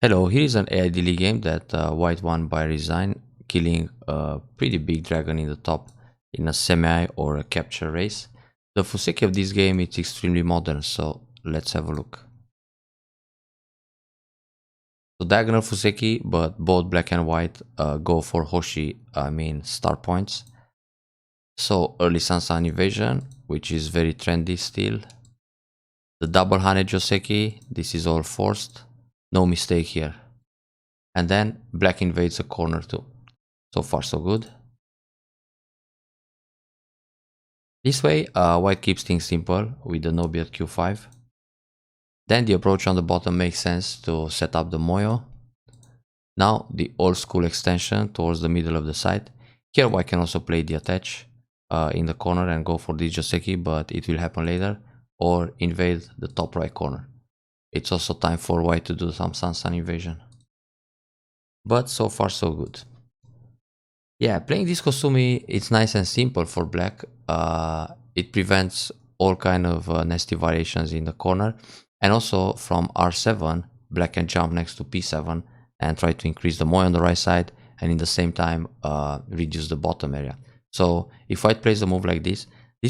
Hello, here is an AI daily game that white won by resign, killing a pretty big dragon in the top in a semi or a capture race. The Fuseki of this game is extremely modern, so let's have a look. So diagonal Fuseki, but both black and white go for Hoshi, star points. So early Sansan invasion, which is very trendy still. The double Hane Joseki, this is all forced, no mistake here. And then black invades a corner too. So far so good. This way, white keeps things simple with the Nobi at q5. Then the approach on the bottom makes sense to set up the Moyo. Now the old school extension towards the middle of the side. Here white can also play the attach in the corner and go for the Joseki, but it will happen later, or invade the top right corner. It's also time for white to do some Sansan invasion. But so far so good. Yeah, playing this Kosumi, it's nice and simple for black. It prevents all kind of nasty variations in the corner. And also from r7, black can jump next to p7 and try to increase the Moy on the right side and in the same time reduce the bottom area. So if white plays a move like this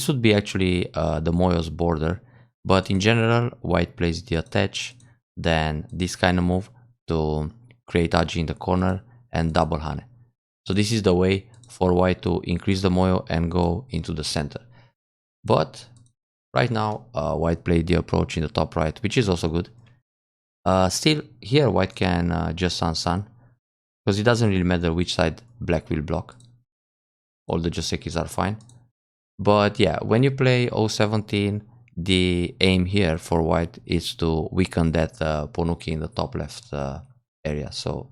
would be actually the Moyo's border. But in general, white plays the attach, then this kind of move to create Aji in the corner and double Hane. So this is the way for white to increase the Moyo and go into the center. But right now, white played the approach in the top right, which is also good. Still, here white can just Sansan, because it doesn't really matter which side black will block. All the Josekis are fine. But yeah, when you play 017, the aim here for white is to weaken that Ponuki in the top left area. So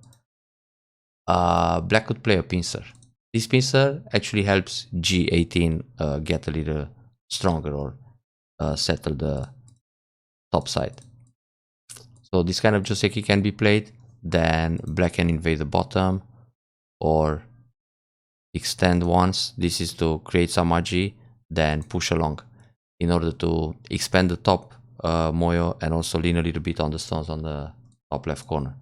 black could play a pincer. This pincer actually helps g18 get a little stronger or settle the top side. So this kind of Joseki can be played, then black can invade the bottom or extend once. This is to create some Aji, then push along in order to expand the top Moyo and also lean a little bit on the stones on the top left corner.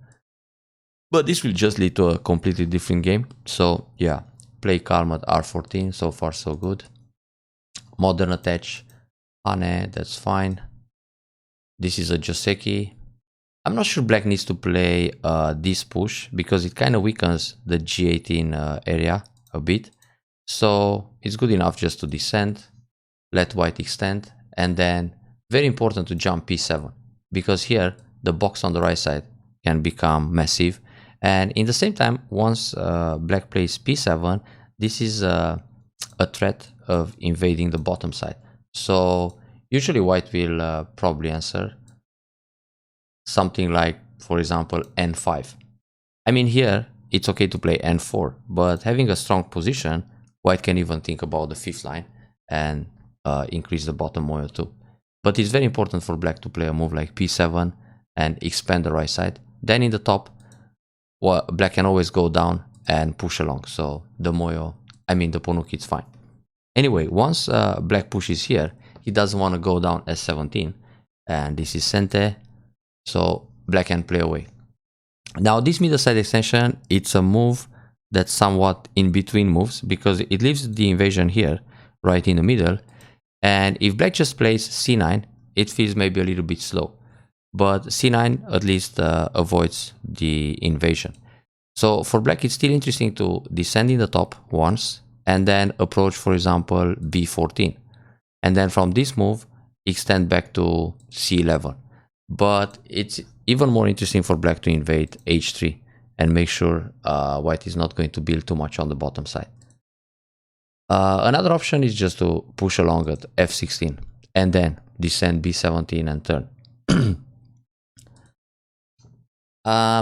But this will just lead to a completely different game. So yeah, play calm at r14, so far so good. Modern attach, Hane, that's fine. This is a Joseki. I'm not sure black needs to play this push because it kind of weakens the g18 area a bit. So it's good enough just to descend, let white extend, and then very important to jump p7 because here the box on the right side can become massive. And in the same time, once black plays p7, this is a threat of invading the bottom side. So usually white will probably answer something like, for example, n5. I mean, here it's okay to play n4, but having a strong position, white can even think about the fifth line and increase the bottom Moyo too. But it's very important for black to play a move like p7 and expand the right side. Then in the top, well, black can always go down and push along. So the Moyo, the Ponuki, it's fine. Anyway, once black pushes here, he doesn't want to go down s17. And this is Sente. So black can play away. Now this middle side extension, it's a move that's somewhat in between moves because it leaves the invasion here, right in the middle. And if black just plays c9, it feels maybe a little bit slow. But c9 at least avoids the invasion. So for black, it's still interesting to descend in the top once and then approach, for example, b14. And then from this move, extend back to c11. But it's even more interesting for black to invade h3 and make sure white is not going to build too much on the bottom side. Another option is just to push along at f16 and then descend b17 and turn.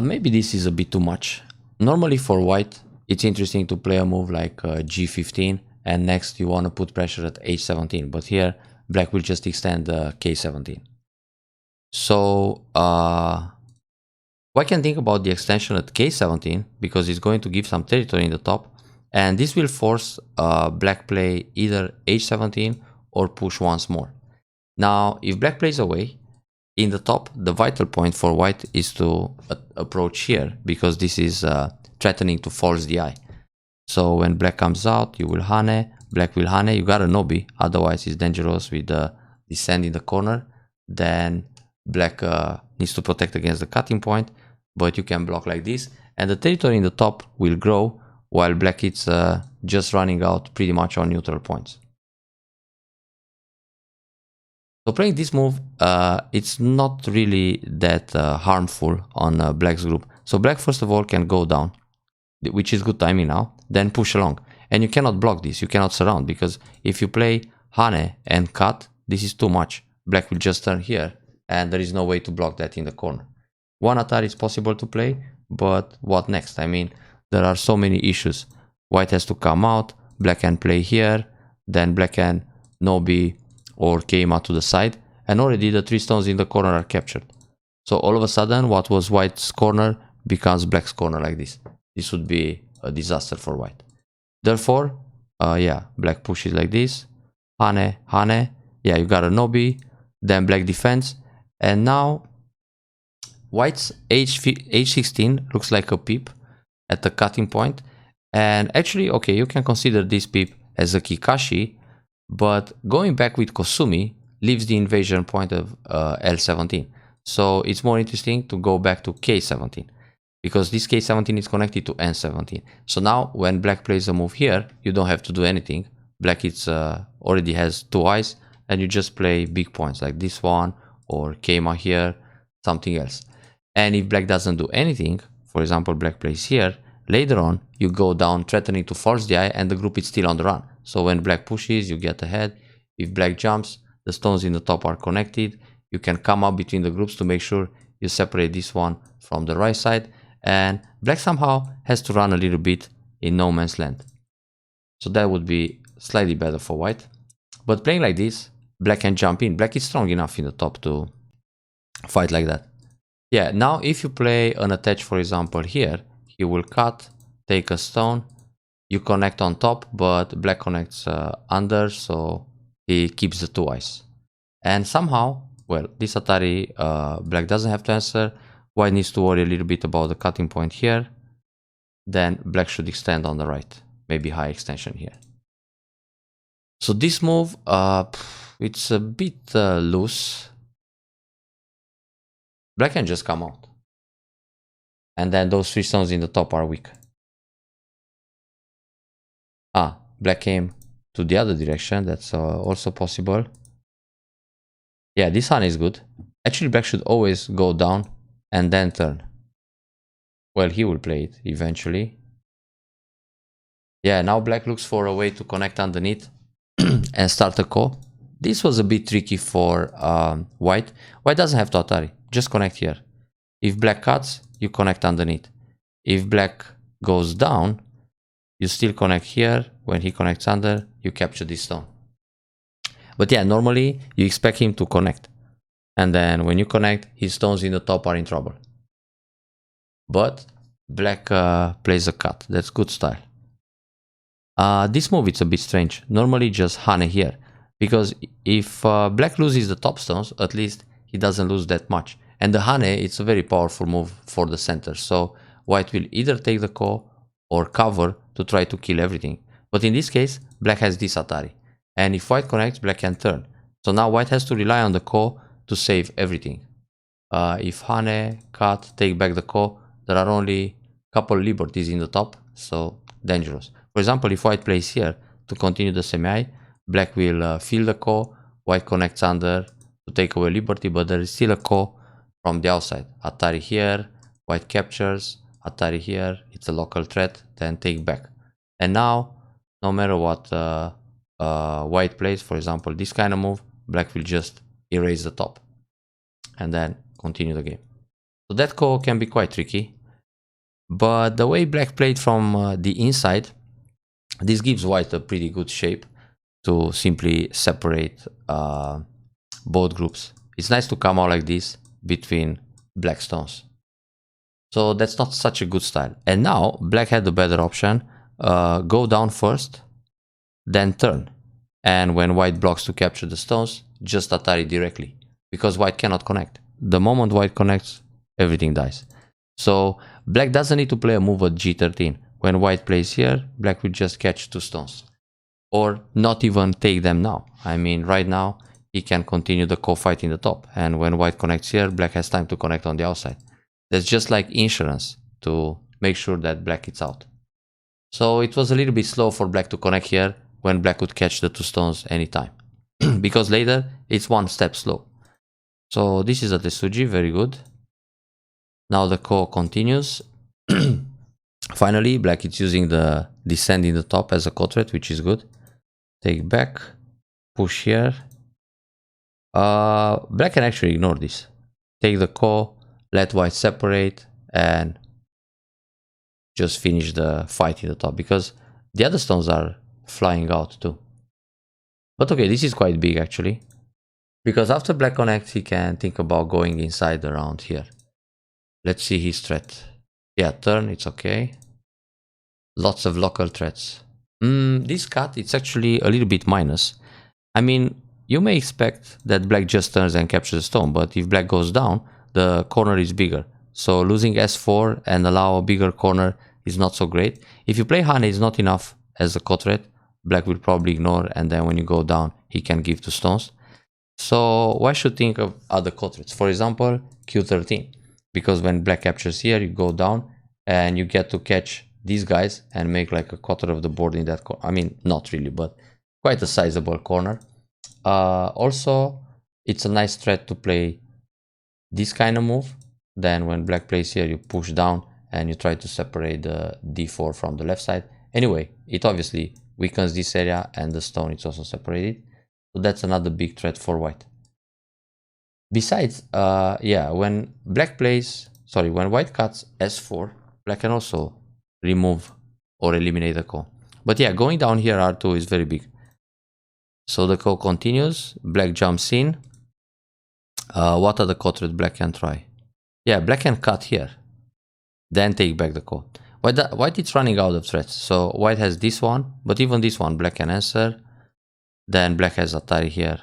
Maybe this is a bit too much. Normally for white, it's interesting to play a move like g15 and next you want to put pressure at h17. But here, black will just extend k17. So white can think about the extension at k17 because it's going to give some territory in the top. And this will force black play either h17 or push once more. Now, if black plays away, in the top, the vital point for white is to approach here, because this is threatening to force the eye. So when black comes out, you will hane, black will hane, you gotta nobi, otherwise it's dangerous with the descent in the corner. Then black needs to protect against the cutting point, but you can block like this, and the territory in the top will grow, while black is just running out pretty much on neutral points. So playing this move, it's not really that harmful on black's group. So black first of all can go down, which is good timing now, then push along. And you cannot block this, you cannot surround, because if you play hane and cut, this is too much. Black will just turn here, and there is no way to block that in the corner. One Atari is possible to play, but what next? I mean, there are so many issues. White has to come out, black can play here, then black can nobi or came out to the side, and already the 3 stones in the corner are captured. So all of a sudden, what was white's corner becomes black's corner like this. This would be a disaster for white. Therefore, yeah, black pushes like this, hane, hane, yeah, you got a nobi, then black defends, and now white's h16 looks like a peep at the cutting point, and actually, okay, you can consider this peep as a kikashi, but going back with Kosumi leaves the invasion point of L17. So it's more interesting to go back to K17, because this K17 is connected to N17. So now when black plays a move here, you don't have to do anything. Black already has 2 eyes, and you just play big points like this one, or Keima here, something else. And if black doesn't do anything, for example, black plays here, later on, you go down threatening to force the eye, and the group is still on the run. So when black pushes, you get ahead. If black jumps, the stones in the top are connected. You can come up between the groups to make sure you separate this one from the right side. And black somehow has to run a little bit in no man's land. So that would be slightly better for white. But playing like this, black can jump in. Black is strong enough in the top to fight like that. Yeah, now if you play an attach, for example, here, he will cut, take a stone, you connect on top, but black connects under, so he keeps the 2 eyes. And somehow, well, this Atari, black doesn't have to answer. White needs to worry a little bit about the cutting point here. Then black should extend on the right, maybe high extension here. So this move, it's a bit loose. Black can just come out. And then those 3 stones in the top are weak. Black came to the other direction. That's also possible. Yeah, this one is good. Actually, black should always go down and then turn. Well, he will play it eventually. Yeah, now black looks for a way to connect underneath and start a ko. This was a bit tricky for white. White doesn't have to Atari. Just connect here. If black cuts, you connect underneath. If black goes down, you still connect here. When he connects under, you capture this stone. But yeah, normally you expect him to connect. And then when you connect, his stones in the top are in trouble. But black plays a cut. That's good style. This move, it's a bit strange. Normally just hane here. Because if black loses the top stones, at least he doesn't lose that much. And the hane, it's a very powerful move for the center. So white will either take the ko or cover to try to kill everything. But in this case, black has this Atari. And if white connects, black can turn. So now white has to rely on the ko to save everything. If hane, cut, take back the ko, there are only a couple liberties in the top, so dangerous. For example, if white plays here to continue the semi, black will fill the ko, white connects under to take away liberty, but there is still a ko from the outside. Atari here, white captures, Atari here, it's a local threat, then take back. And now, no matter what white plays, for example, this kind of move, black will just erase the top and then continue the game. So that ko can be quite tricky, but the way black played from the inside, this gives white a pretty good shape to simply separate both groups. It's nice to come out like this between black stones. So that's not such a good style. And now black had the better option, go down first, then turn. And when white blocks to capture the stones, just Atari directly, because white cannot connect. the moment white connects, everything dies. So black doesn't need to play a move at g13. When white plays here, black will just catch 2 stones. Or not even take them now. I mean, right now, he can continue the co-fight in the top. And when white connects here, black has time to connect on the outside. That's just like insurance to make sure that black is out. So it was a little bit slow for black to connect here when black could catch the 2 stones anytime. Because later, it's 1 step slow. So this is a Tesuji, very good. Now the ko continues. Finally, black is using the descend in the top as a ko threat, which is good. Take back, push here. Black can actually ignore this. Take the ko, let white separate, and just finish the fight in the top, because the other stones are flying out too. But okay, this is quite big actually, because after black connects, he can think about going inside around here. Let's see his threat. Yeah, turn, it's okay. Lots of local threats. This cut, it's actually a little bit minus. I mean, you may expect that black just turns and captures the stone, but if black goes down, the corner is bigger. So losing s4 and allow a bigger corner is not so great. If you play Hane, it's not enough as a ko threat. Black will probably ignore, and then when you go down, he can give 2 stones. So why should think of other ko threats? For example, q13. Because when black captures here, you go down and you get to catch these guys and make like a quarter of the board in that corner. I mean, not really, but quite a sizable corner. Also, it's a nice threat to play this kind of move. Then when black plays here, you push down and you try to separate the d4 from the left side. Anyway, it obviously weakens this area, and the stone is also separated. So that's another big threat for white. Besides, yeah, when when white cuts s4, black can also remove or eliminate the ko. But yeah, going down here r2 is very big. So the ko continues, black jumps in. What other ko threat black can try? Yeah, black can cut here, then take back the ko. White is running out of threats, so white has this one, but even this one black can answer. Then black has Atari here,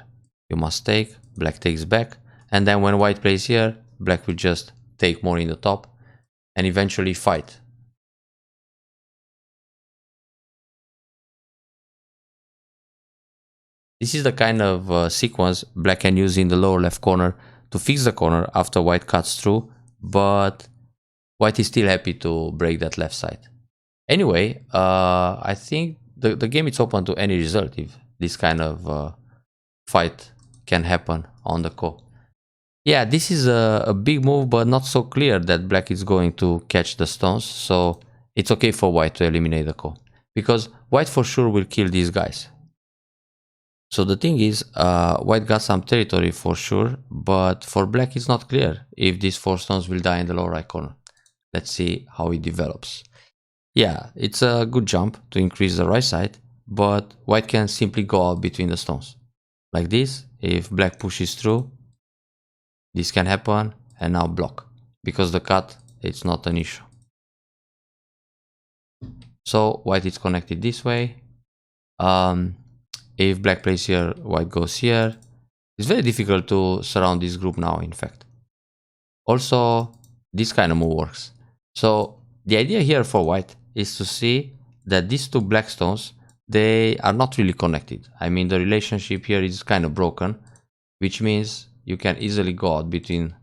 you must take, black takes back, and then when white plays here, black will just take more in the top and eventually fight. This is the kind of sequence black can use in the lower left corner to fix the corner after white cuts through, but white is still happy to break that left side. Anyway, I think the game is open to any result if this kind of fight can happen on the ko. Yeah, this is a big move, but not so clear that black is going to catch the stones, so it's okay for white to eliminate the ko, because white for sure will kill these guys. So the thing is, white got some territory for sure, but for black it's not clear if these 4 stones will die in the lower right corner. Let's see how it develops. Yeah, it's a good jump to increase the right side, but white can simply go out between the stones. Like this, if black pushes through, this can happen, and now block. Because the cut, it's not an issue. So white is connected this way. If black plays here, white goes here. It's very difficult to surround this group now, in fact. Also, this kind of move works. So the idea here for white is to see that these 2 black stones, they are not really connected. I mean, the relationship here is kind of broken, which means you can easily go out between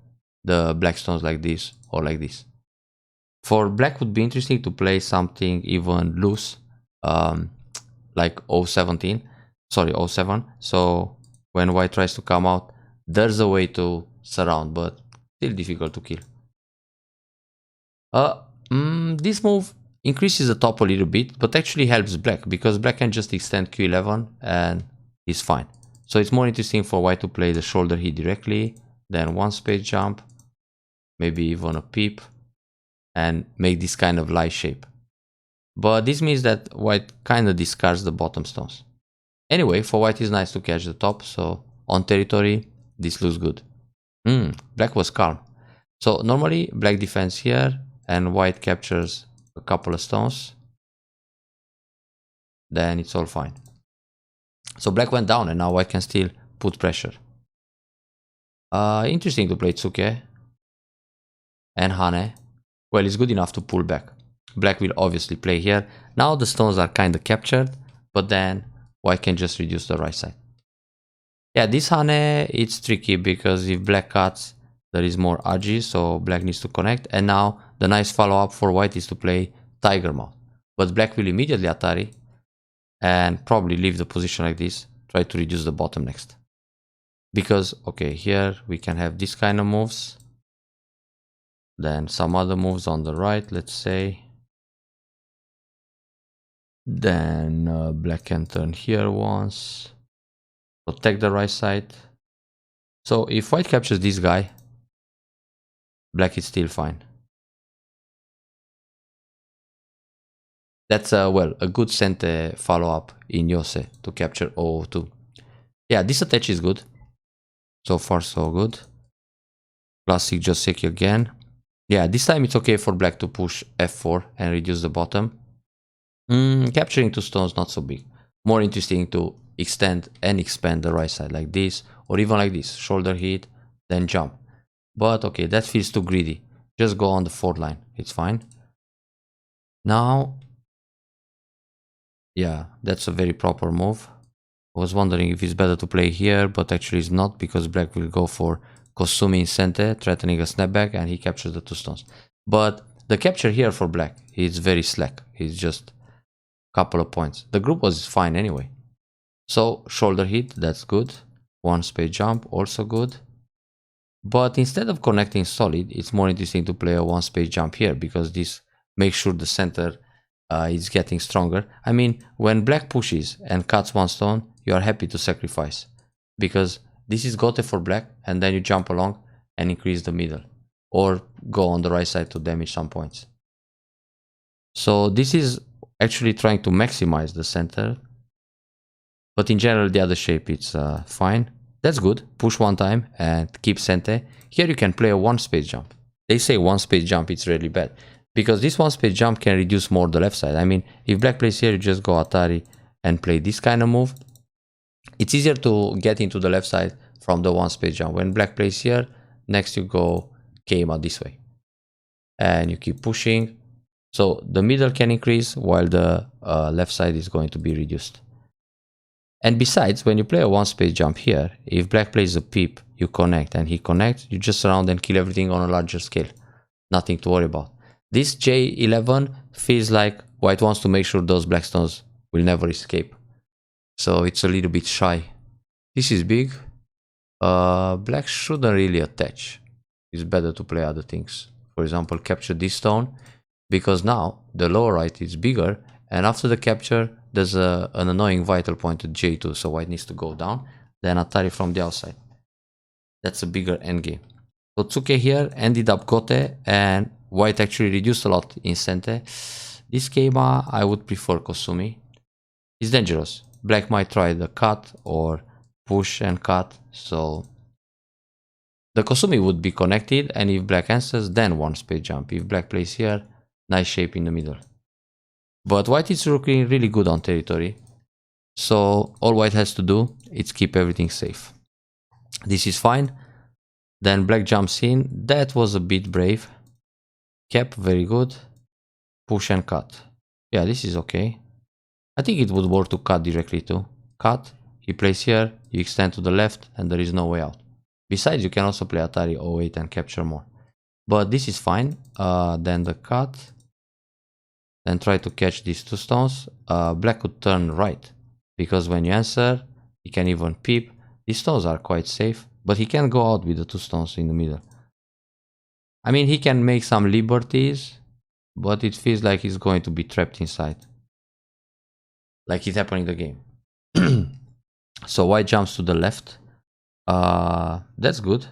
the black stones like this or like this. For black, would be interesting to play something even loose, like 017, sorry, 07. So when white tries to come out, there's a way to surround, but still difficult to kill. This move increases the top a little bit, but actually helps black, because black can just extend q11 and is fine. So it's more interesting for white to play the shoulder hit directly, then 1 space jump, maybe even a peep, and make this kind of lie shape. But this means that white kind of discards the bottom stones. Anyway, for white it's nice to catch the top, so on territory, this looks good. Black was calm. So normally black defends here and white captures a couple of stones. Then it's all fine. So black went down and now white can still put pressure. Interesting to play Tsuke and Hane. Well, it's good enough to pull back. Black will obviously play here. Now the stones are kind of captured, but then white can just reduce the right side. Yeah, this Hane, it's tricky because if black cuts, there is more RG, so black needs to connect. And now the nice follow-up for white is to play Tiger Mouth. But black will immediately Atari and probably leave the position like this. Try to reduce the bottom next. Because, okay, here we can have this kind of moves. Then some other moves on the right, let's say. Then black can turn here once. Protect the right side. So if white captures this guy, black is still fine. That's well, a good Sente follow-up in Yose to capture 002. Yeah, this attach is good. So far so good. Classic Joseki again. Yeah, this time it's okay for black to push f4 and reduce the bottom. Capturing two stones not so big. More interesting to extend and expand the right side like this, or even like this. Shoulder hit, then jump. But okay, that feels too greedy. Just go on the 4th line. It's fine. Now, yeah, that's a very proper move. I was wondering if it's better to play here, but actually it's not, because black will go for Kosumi in Sente, threatening a snapback, and he captures the two stones. But the capture here for black is very slack. It's just a couple of points. The group was fine anyway. So shoulder hit, that's good. One space jump, also good. But instead of connecting solid, it's more interesting to play a one space jump here, because this makes sure the center is getting stronger. I mean, when black pushes and cuts one stone, you are happy to sacrifice, because this is Gote for black, and then you jump along and increase the middle, or go on the right side to damage some points. So this is actually trying to maximize the center, but in general the other shape it's fine. That's good. Push one time and keep Sente. Here you can play a one space jump. They say one space jump, it's really bad, because this one space jump can reduce more the left side. I mean, if black plays here, you just go Atari and play this kind of move. It's easier to get into the left side from the one space jump. When black plays here, next you go Keima this way. And you keep pushing. So the middle can increase while the left side is going to be reduced. And besides, when you play a one space jump here, if black plays a peep, you connect and he connects, you just surround and kill everything on a larger scale. Nothing to worry about. This J11 feels like white wants to make sure those black stones will never escape. So it's a little bit shy. This is big. Black shouldn't really attach. It's better to play other things. For example, capture this stone, because now the lower right is bigger, and after the capture, there's an annoying vital point at J2, so white needs to go down, then Atari from the outside. That's a bigger endgame. So Tsuke here ended up Gote, and white actually reduced a lot in Sente. This Keima, I would prefer Kosumi. It's dangerous. Black might try the cut or push and cut, so the Kosumi would be connected, and if black answers, then one space jump. If black plays here, nice shape in the middle. But white is looking really good on territory, so all white has to do is keep everything safe. This is fine. Then black jumps in. That was a bit brave. Cap, very good. Push and cut. Yeah, this is okay. I think it would work to cut directly too. Cut, he plays here, you extend to the left, and there is no way out. Besides, you can also play Atari 08 and capture more. But this is fine. Then the cut. Then try to catch these two stones. Black could turn right, because when you answer, he can even peep. These stones are quite safe, but he can go out with the two stones in the middle. I mean, he can make some liberties, but it feels like he's going to be trapped inside, like it's happening in the game. So white jumps to the left. That's good,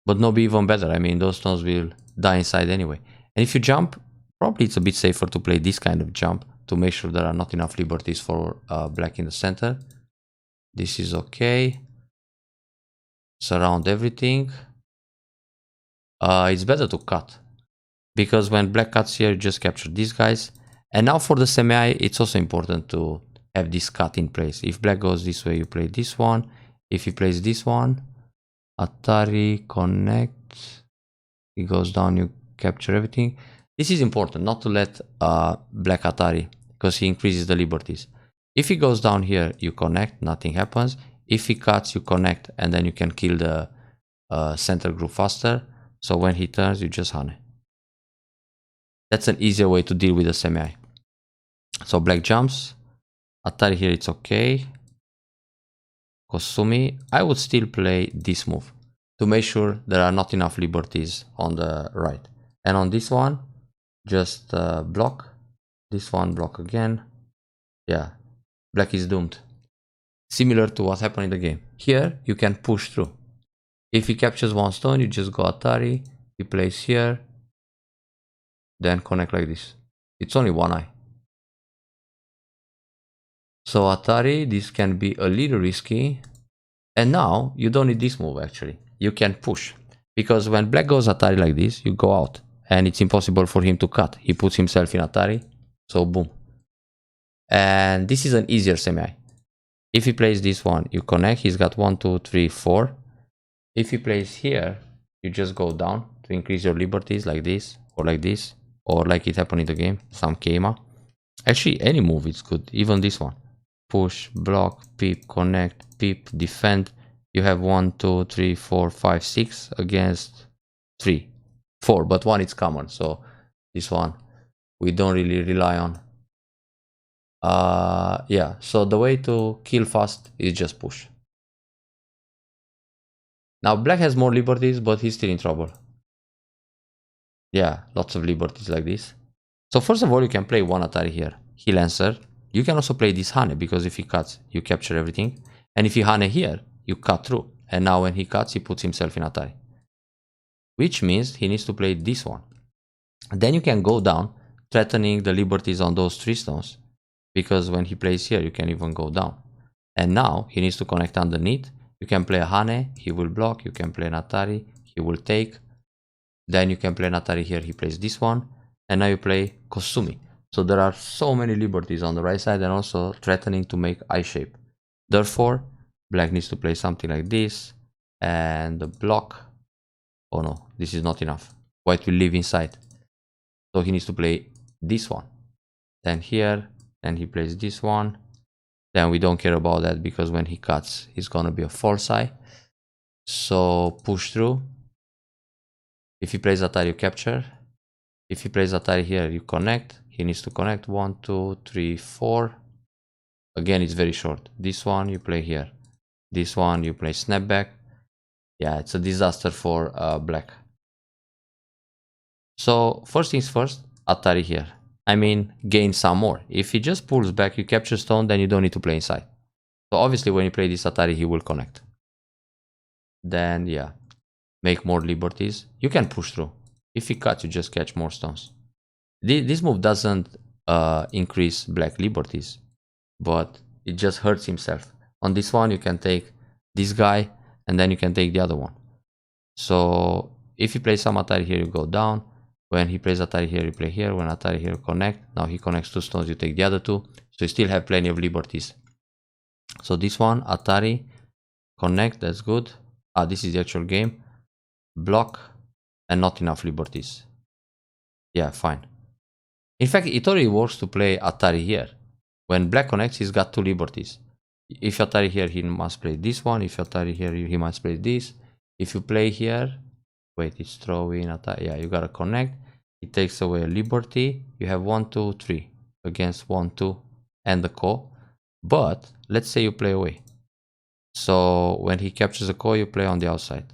but no, be even better. I mean, those stones will die inside anyway. And if you jump, probably it's a bit safer to play this kind of jump to make sure there are not enough liberties for black in the center. This is okay. Surround everything. It's better to cut, because when black cuts here, you just capture these guys. And now for the semi, it's also important to have this cut in place. If black goes this way, you play this one. If he plays this one, Atari connect. He goes down, you capture everything. This is important, not to let black Atari, because he increases the liberties. If he goes down here, you connect, nothing happens. If he cuts, you connect, and then you can kill the center group faster. So when he turns, you just hane. That's an easier way to deal with the semi. So black jumps. Atari here, it's okay. Kosumi. I would still play this move to make sure there are not enough liberties on the right. And on this one, just block. This one, block again. Yeah, black is doomed. Similar to what happened in the game. Here, you can push through. If he captures one stone, you just go Atari. He plays here. Then connect like this. It's only one eye. So Atari, this can be a little risky. And now, you don't need this move actually. You can push. Because when black goes Atari like this, you go out. And it's impossible for him to cut. He puts himself in Atari. So boom. And this is an easier semi. If he plays this one, you connect. He's got 1, 2, 3, 4. If he plays here, you just go down to increase your liberties like this. Or like this. Or like it happened in the game. Some Keima. Actually, any move is good. Even this one. Push, block, peep, connect, peep, defend. You have 1, 2, 3, 4, 5, 6 against 3. 4, but 1 is common. So this one we don't really rely on. Yeah, so the way to kill fast is just push. Now black has more liberties, but he's still in trouble. Yeah, lots of liberties like this. So first of all, you can play one Atari here. He'll answer. You can also play this Hane, because if he cuts, you capture everything. And if you Hane here, you cut through. And now when he cuts, he puts himself in Atari. Which means he needs to play this one. Then you can go down, threatening the liberties on those 3 stones. Because when he plays here, you can even go down. And now he needs to connect underneath. You can play a Hane, he will block. You can play an Atari, he will take. Then you can play an Atari here, he plays this one. And now you play Kosumi. So there are so many liberties on the right side and also threatening to make eye shape. Therefore, black needs to play something like this. And the block. Oh no, this is not enough. White will live inside. So he needs to play this one. Then here, and he plays this one. Then we don't care about that, because when he cuts, it's gonna be a false eye. So push through. If he plays Atari, you capture. If he plays Atari here, you connect. He needs to connect 1, 2, 3, 4. Again, it's very short. This one you play here. This one you play snapback. Yeah, it's a disaster for black. So first things first, Atari here. I mean, gain some more. If he just pulls back, you capture stone, then you don't need to play inside. So obviously when you play this Atari, he will connect. Then yeah, make more liberties. You can push through. If he cuts, you just catch more stones. This move doesn't increase black liberties, but it just hurts himself. On this one, you can take this guy, and then you can take the other one. So if you play some Atari here, you go down. When he plays Atari here, you play here. When Atari here, connect. Now he connects 2 stones, you take the other 2. So you still have plenty of liberties. So this one, Atari, connect, that's good. This is the actual game. Block, and not enough liberties. Yeah, fine. In fact, it already works to play Atari here. When black connects, he's got 2 liberties. If Atari here, he must play this one. If Atari here, he must play this. If you play here, wait, it's throwing Atari. Yeah, you gotta connect. It takes away a liberty. You have 1, 2, 3 against 1, 2, and the ko. But let's say you play away. So when he captures the ko, you play on the outside.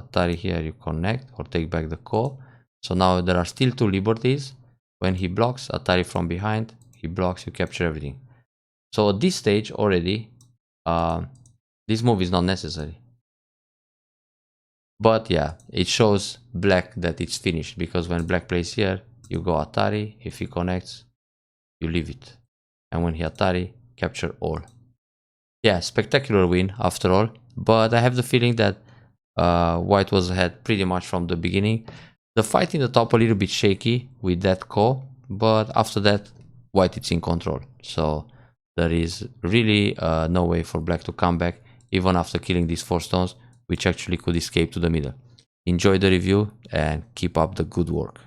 Atari here, you connect or take back the ko. So now there are still 2 liberties. When he blocks, Atari from behind, he blocks, you capture everything. So at this stage already, this move is not necessary. But yeah, it shows black that it's finished, because when black plays here, you go Atari. If he connects, you leave it. And when he Atari, capture all. Yeah, spectacular win after all. But I have the feeling that white was ahead pretty much from the beginning. The fight in the top a little bit shaky with that ko, but after that, white is in control. So there is really no way for black to come back, even after killing these 4 stones. which actually could escape to the middle. Enjoy the review and keep up the good work.